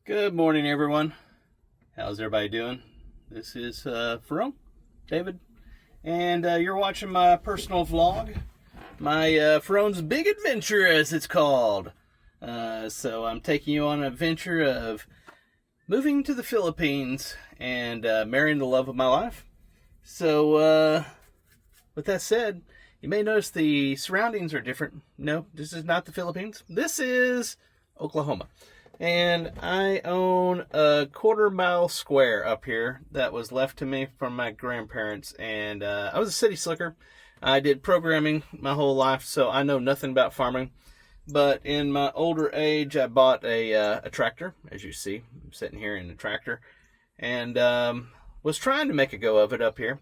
Good morning, everyone. How's everybody doing? This is Ferone, David, and you're watching my personal vlog, my Ferone's Big Adventure, as it's called. So I'm taking you on an adventure of moving to the Philippines and marrying the love of my life. So, with that said, you may notice the surroundings are different. No, this is not the Philippines. This is Oklahoma. And I own a 1/4 mile square up here that was left to me from my grandparents. And I was a city slicker. I did programming my whole life, so I know nothing about farming. But in my older age, I bought a tractor, as you see. I'm sitting here in a tractor. And was trying to make a go of it up here.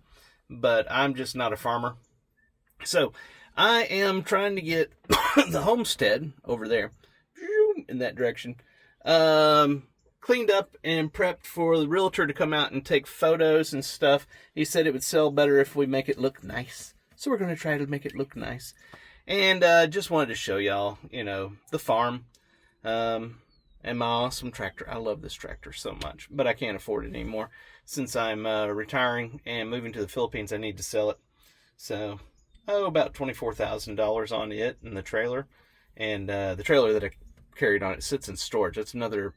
But I'm just not a farmer. So I am trying to get the homestead over there in that direction cleaned up and prepped for the realtor to come out and take photos and stuff. He said it would sell better if we make it look nice. So we're going to try to make it look nice. And just wanted to show y'all, the farm and my awesome tractor. I love this tractor so much, but I can't afford it anymore. Since I'm retiring and moving to the Philippines, I need to sell it. So, about $24,000 on it and the trailer. And the trailer that I carried on it sits in storage. That's another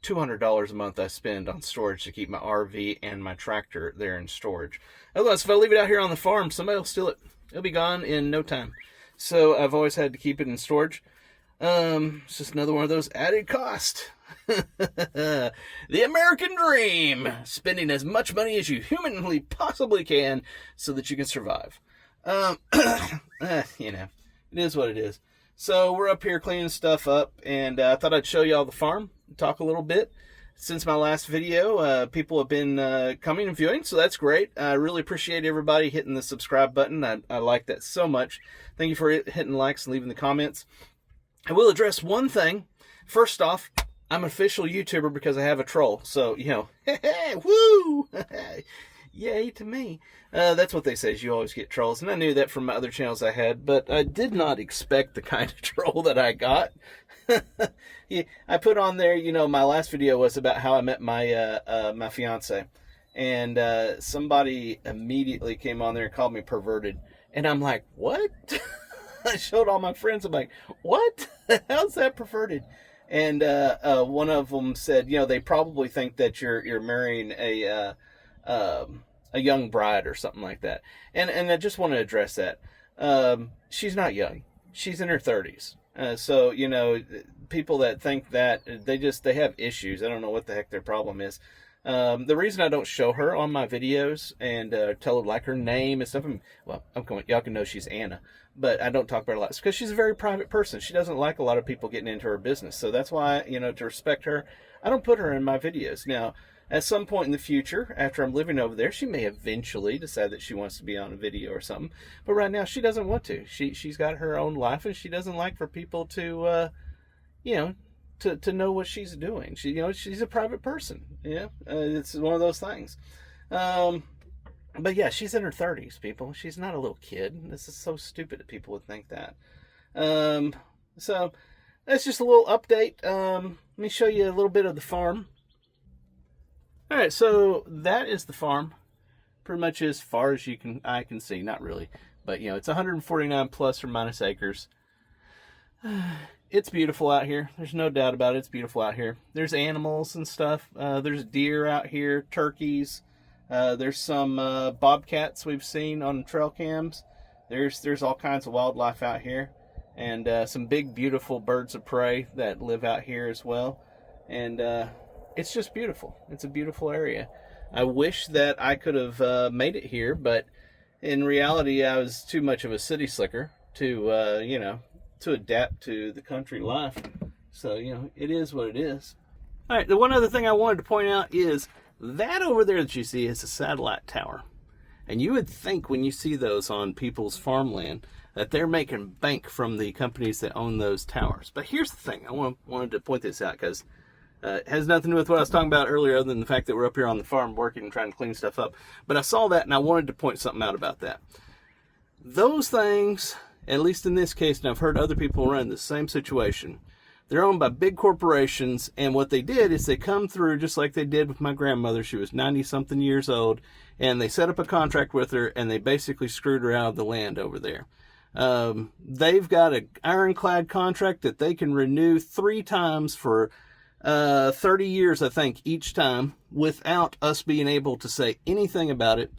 $200 a month I spend on storage to keep my RV and my tractor there in storage. Otherwise, if I leave it out here on the farm, somebody will steal it. It'll be gone in no time. So I've always had to keep it in storage. It's just another one of those added costs. The American dream. Spending as much money as you humanly possibly can so that you can survive. It is what it is. So we're up here cleaning stuff up, and I thought I'd show you all the farm, talk a little bit. Since my last video, people have been coming and viewing, so that's great. I really appreciate everybody hitting the subscribe button. I like that so much. Thank you for hitting likes and leaving the comments. I will address one thing. First off, I'm an official YouTuber because I have a troll. So, hey, woo! Yay to me. That's what they say, is you always get trolls. And I knew that from my other channels I had, but I did not expect the kind of troll that I got. Yeah, I put on there, my last video was about how I met my my fiance. And somebody immediately came on there and called me perverted. And I'm like, what? I showed all my friends. I'm like, what? How's that perverted? And one of them said, they probably think that you're marrying a young bride or something like that. And I just want to address that. She's not young. She's in her 30s. So, people that think that, they have issues. I don't know what the heck their problem is. The reason I don't show her on my videos and tell her like her name and stuff, y'all can know she's Anna, but I don't talk about her a lot. It's because she's a very private person. She doesn't like a lot of people getting into her business. So that's why, to respect her, I don't put her in my videos. Now, at some point in the future, after I'm living over there, she may eventually decide that she wants to be on a video or something. But right now, she doesn't want to. She's got her own life, and she doesn't like for people to, to know what she's doing. She's a private person. Yeah, it's one of those things. But yeah, she's in her 30s, people. She's not a little kid. This is so stupid that people would think that. So that's just a little update. Let me show you a little bit of the farm. All right, so that is the farm, pretty much as far as I can see. Not really, but it's 149 plus or minus acres. It's beautiful out here. There's no doubt about it. It's beautiful out here. There's animals and stuff. There's deer out here, turkeys. There's some bobcats we've seen on trail cams. There's all kinds of wildlife out here, and some big, beautiful birds of prey that live out here as well. And it's just beautiful. It's a beautiful area. I wish that I could have made it here, but in reality, I was too much of a city slicker to, to adapt to the country life. So, it is what it is. All right, the one other thing I wanted to point out is that over there that you see is a satellite tower. And you would think when you see those on people's farmland that they're making bank from the companies that own those towers. But here's the thing. I wanted to point this out because it has nothing to do with what I was talking about earlier, other than the fact that we're up here on the farm working and trying to clean stuff up. But I saw that and I wanted to point something out about that. Those things, at least in this case, and I've heard other people run the same situation, They're owned by big corporations, and what they did is they come through just like they did with my grandmother. She was 90-something years old, and they set up a contract with her, and they basically screwed her out of the land over there. They've got an ironclad contract that they can renew 3 times for 30 years, I think, each time, without us being able to say anything about it.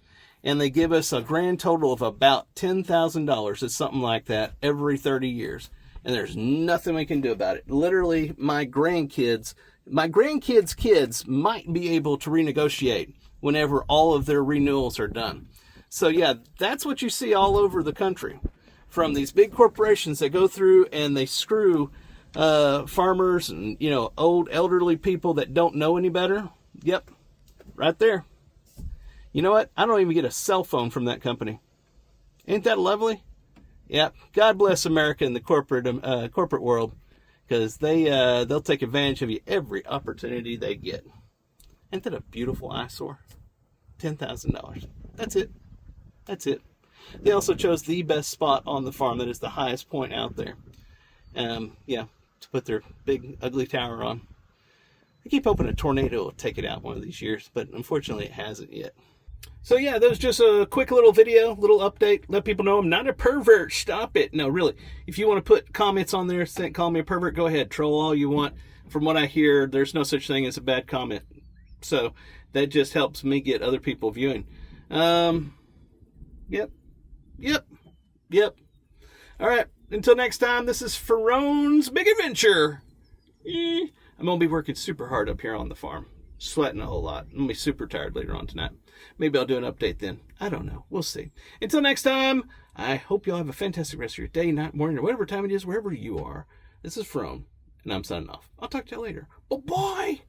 And they give us a grand total of about $10,000. It's something like that every 30 years. And there's nothing we can do about it. Literally, my grandkids' kids might be able to renegotiate whenever all of their renewals are done. So yeah, that's what you see all over the country. From these big corporations that go through and they screw farmers and, old elderly people that don't know any better. Yep, right there. You know what? I don't even get a cell phone from that company. Ain't that lovely? Yeah, God bless America and the corporate world, because they'll take advantage of you every opportunity they get. Ain't that a beautiful eyesore? $10,000. That's it. That's it. They also chose the best spot on the farm. That is the highest point out there. To put their big ugly tower on. I keep hoping a tornado will take it out one of these years, but unfortunately it hasn't yet. So yeah, that was just a quick little video, little update. Let people know I'm not a pervert. Stop it. No, really. If you want to put comments on there, call me a pervert, go ahead. Troll all you want. From what I hear, there's no such thing as a bad comment. So that just helps me get other people viewing. Yep. All right. Until next time, this is Ferrone's Big Adventure. I'm going to be working super hard up here on the farm. Sweating a whole lot. I'm going to be super tired later on tonight. Maybe I'll do an update then. I don't know. We'll see. Until next time, I hope y'all have a fantastic rest of your day, night, morning, or whatever time it is, wherever you are. This is Ferrone, and I'm signing off. I'll talk to you later. Bye-bye.